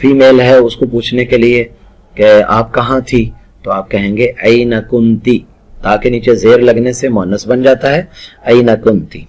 Female ہے اس کو پوچھنے کے لیے کہ آپ کہاں تھی تو آپ کہیں گے این کنتی، تاکہ نیچے زیر لگنے سے مؤنث بن جاتا ہے این کنتی۔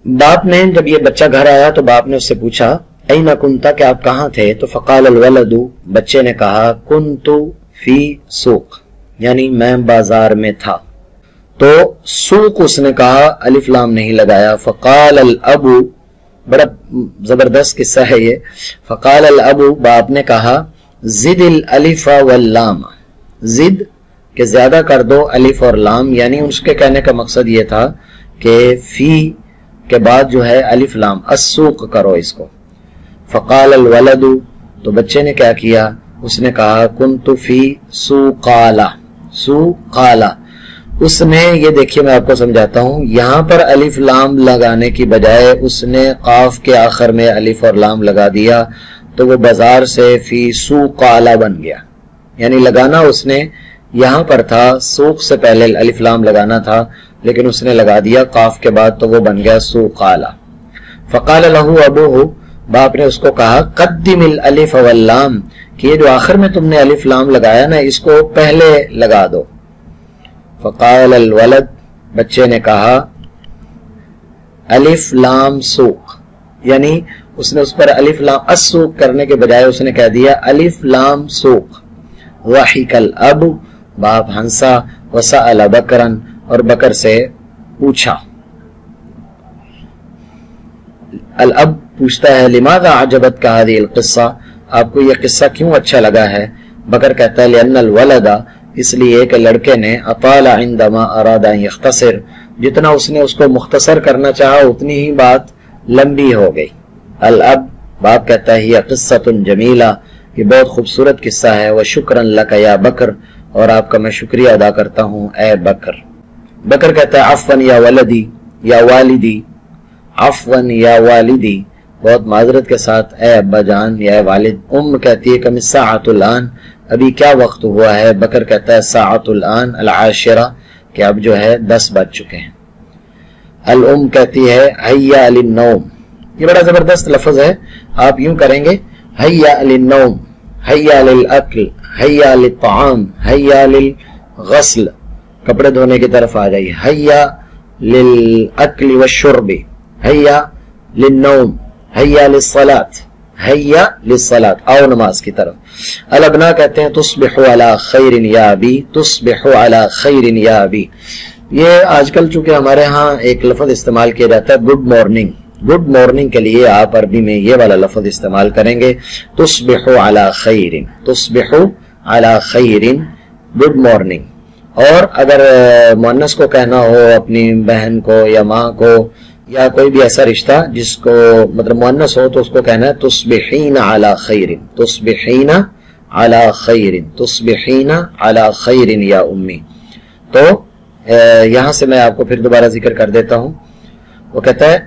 باپ نے جب یہ بچہ گھر آیا تو باپ نے اس سے پوچھا این کنتا کہ آپ کہاں تھے، تو فقال الولد، بچے نے کہا کنت فی سوق، یعنی میں بازار میں تھا۔ تو سوق اس نے کہا، الف لام نہیں لگایا۔ فقال الاب، بڑا زبردست قصہ ہے یہ، فقال الاب، باپ نے کہا زد الالف واللام، زد کہ زیادہ کر دو الف اور لام، یعنی اس کے کہنے کا مقصد یہ تھا کہ فی کے بعد جو ہے الف لام، السوق کرو اس کو۔ فقال الولد، تو بچے نے کیا کیا، اس نے کہا کنت فی سوقالا، سوقالا۔ اس نے یہ دیکھیے میں آپ کو سمجھاتا ہوں، یہاں پر الف لام لگانے کی بجائے اس نے قاف کے آخر میں الف اور لام لگا دیا، تو وہ بازار سے فی سوقالا بن گیا، یعنی لگانا اس نے یہاں پر تھا، سوق سے پہلے الف لام لگانا تھا لیکن اس نے لگا دیا قاف کے بعد، تو وہ بن گیا سوقالا۔ فقال له ابوہ، باپ نے اس کو کہا قدم الالف واللام، کہ یہ جو آخر میں تم نے الف لام لگایا نا اس کو پہلے لگا دو۔ فقال الولد، بچے نے کہا الف لام سوق، یعنی اس نے اس پر الف لام السوق کرنے کے بجائے اس نے کہہ دیا الف لام سوق۔ ضحک الاب، باپ ہنسا، وسأل بکرن، اور بکر سے پوچھا۔ الاب پوچھتا ہے لماذا عجبت کا هذه القصہ، آپ کو یہ قصہ کیوں اچھا لگا ہے؟ بکر کہتا ہے لأن الولد، اس لیے کہ لڑکے نے اطال عندما اراد ان يختصر، جتنا اس نے اس کو مختصر کرنا چاہا اتنی ہی بات لمبی ہو گئی۔ الاب، باپ کہتا ہے یہ قصۃ جمیلہ، یہ بہت خوبصورت قصہ ہے، وشکرا لک یا بکر، اور آپ کا میں شکریہ ادا کرتا ہوں اے بکر۔ بکر کہتا ہے عفوا یا ولدی یا والدی، عفوا یا والدی، بہت معذرت کے ساتھ اے ابا جان یا اے والد۔ ام کہتی ہے کم الساعۃ الآن، ابھی کیا وقت ہوا ہے؟ بکر کہتا ہے ساعۃ الآن العاشرہ، کہ اب جو ہے 10 بج چکے ہیں۔ الام کہتی ہے حیا للنوم، یہ بڑا زبردست لفظ ہے، آپ یوں کریں گے حیا للنوم، حیا للاکل، حیا للطعام، حیا للغسل، کپڑے دھونے کی طرف آ جائیے، حیا للاکل والشرب، حیا للنوم، حیا للصلاۃ، حیا للصلاۃ، آؤ نماز کی طرف۔ الابنا کہتے ہیں تصبح علی خیر یا ابی، تصبح علی خیر یا ابی، یہ آج کل چونکہ ہمارے ہاں ایک لفظ استعمال کیا جاتا ہے گڈ مارننگ، گڈ مارننگ کے لیے آپ عربی میں یہ والا لفظ استعمال کریں گے تصبح علی خیر، تصبح علی خیر، گڈ مارننگ۔ اور اگر مؤنث کو کہنا ہو اپنی بہن کو یا ماں کو یا کوئی بھی ایسا رشتہ جس کو مطلب مؤنث ہو تو اس کو کہنا ہے تصبحین علی خیر، تصبحین علی خیر، تصبحین علی خیر یا امی۔ تو یہاں سے میں آپ کو پھر دوبارہ ذکر کر دیتا ہوں، وہ کہتا ہے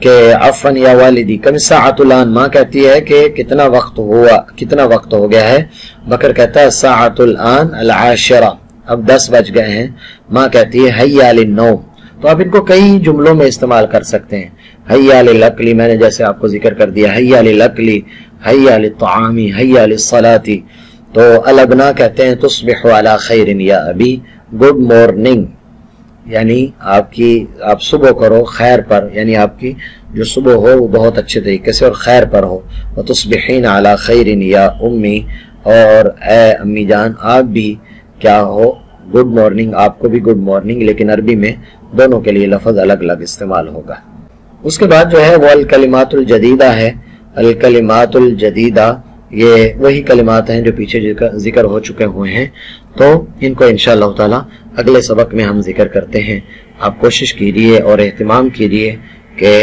کہ عفوا یا والدی کم ساعۃ الآن، ماں کہتی ہے کہ کتنا وقت ہوا، کتنا وقت ہو گیا ہے؟ بکر کہتا ہے ساعۃ الآن العاشرہ، اب 10 بج گئے ہیں۔ ماں کہتی ہے حیا للنوم، تو آپ ان کو کئی جملوں میں استعمال کر سکتے ہیں۔ حیا للاکل، میں نے جیسے آپ کو ذکر کر دیا، حیا للاکل، حیا للطعام، حیا للصلاۃ۔ تو الابنا کہتے ہیں تصبح علی خیر یا ابی، گڈ مارننگ، یعنی آپ صبح کرو خیر پر، یعنی آپ کی جو صبح ہو وہ بہت اچھے طریقے سے اور خیر پر ہو۔ وتصبحین علی خیر یا امی، اور اے امی جان آپ بھی کیا ہو گڈ مارننگ، آپ کو بھی گڈ مارننگ، لیکن عربی میں دونوں کے لیے لفظ الگ الگ استعمال ہوگا۔ اس کے بعد جو ہے وہ الکلمات الجدیدہ ہے۔ الکلمات الجدیدہ یہ وہی کلمات ہیں جو پیچھے ذکر ہو چکے ہوئے ہیں، تو ان کو انشاءاللہ تعالی اگلے سبق میں ہم ذکر کرتے ہیں۔ آپ کوشش کیجیے اور اہتمام کیجیے کہ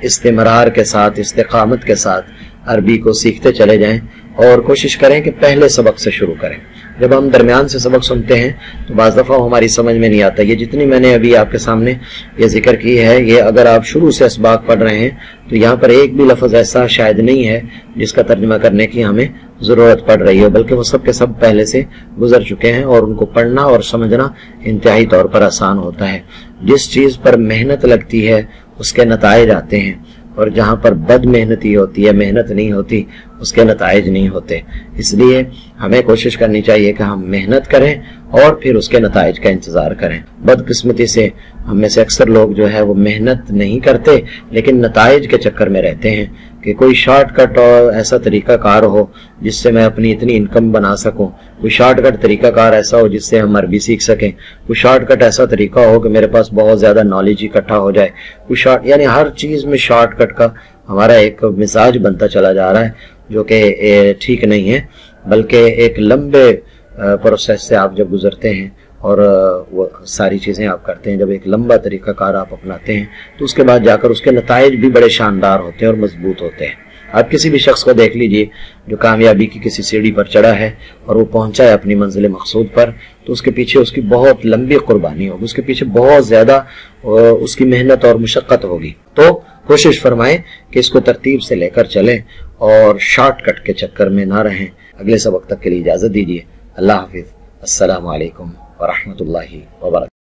استمرار کے ساتھ، استقامت کے ساتھ عربی کو سیکھتے چلے جائیں، اور کوشش کریں کہ پہلے سبق سے شروع کریں۔ جب ہم درمیان سے سبق سنتے ہیں تو بعض دفعہ ہماری سمجھ میں نہیں آتا۔ یہ جتنی میں نے ابھی آپ کے سامنے یہ ذکر کی ہے، یہ اگر آپ شروع سے اسباق پڑھ رہے ہیں تو یہاں پر ایک بھی لفظ ایسا شاید نہیں ہے جس کا ترجمہ کرنے کی ہمیں ضرورت پڑ رہی ہے، بلکہ وہ سب کے سب پہلے سے گزر چکے ہیں، اور ان کو پڑھنا اور سمجھنا انتہائی طور پر آسان ہوتا ہے۔ جس چیز پر محنت لگتی ہے اس کے نتائج آتے ہیں، اور جہاں پر بد محنتی ہوتی ہے، محنت نہیں ہوتی، اس کے نتائج نہیں ہوتے. اس لیے ہمیں کوشش کرنی چاہیے کہ ہم محنت کریں اور پھر اس کے نتائج کا انتظار کریں. بدقسمتی سے ہم میں سے اکثر لوگ جو ہے وہ محنت نہیں کرتے لیکن نتائج کے چکر میں رہتے ہیں کہ کوئی شارٹ کٹ اور ایسا طریقہ کار ہو جس سے میں اپنی اتنی انکم بنا سکوں, کوئی شارٹ کٹ طریقہ کار ایسا ہو جس سے ہم عربی سیکھ سکیں, کوئی شارٹ کٹ ایسا طریقہ ہو کہ میرے پاس بہت زیادہ نالج اکٹھا ہو جائے, کوئی یعنی ہر چیز میں شارٹ کٹ کا ہمارا ایک مزاج بنتا چلا جا رہا ہے جو کہ ٹھیک نہیں ہے. بلکہ ایک لمبے پروسیس سے آپ جب گزرتے ہیں اور وہ ساری چیزیں آپ کرتے ہیں, جب ایک لمبا طریقہ کار آپ اپناتے ہیں تو اس کے بعد جا کر اس کے نتائج بھی بڑے شاندار ہوتے ہیں اور مضبوط ہوتے ہیں. آپ کسی بھی شخص کو دیکھ لیجئے جو کامیابی کی کسی سیڑھی پر چڑھا ہے اور وہ پہنچا ہے اپنی منزل مقصود پر, تو اس کے پیچھے اس کی بہت لمبی قربانی ہوگی, اس کے پیچھے بہت زیادہ اس کی محنت اور مشقت ہوگی. تو کوشش فرمائیں کہ اس کو ترتیب سے لے کر چلیں اور شارٹ کٹ کے چکر میں نہ رہیں. اگلے سبق تک کے لیے اجازت دیجیے. اللہ حافظ. السلام علیکم ورحمۃ اللہ وبرکاتہ.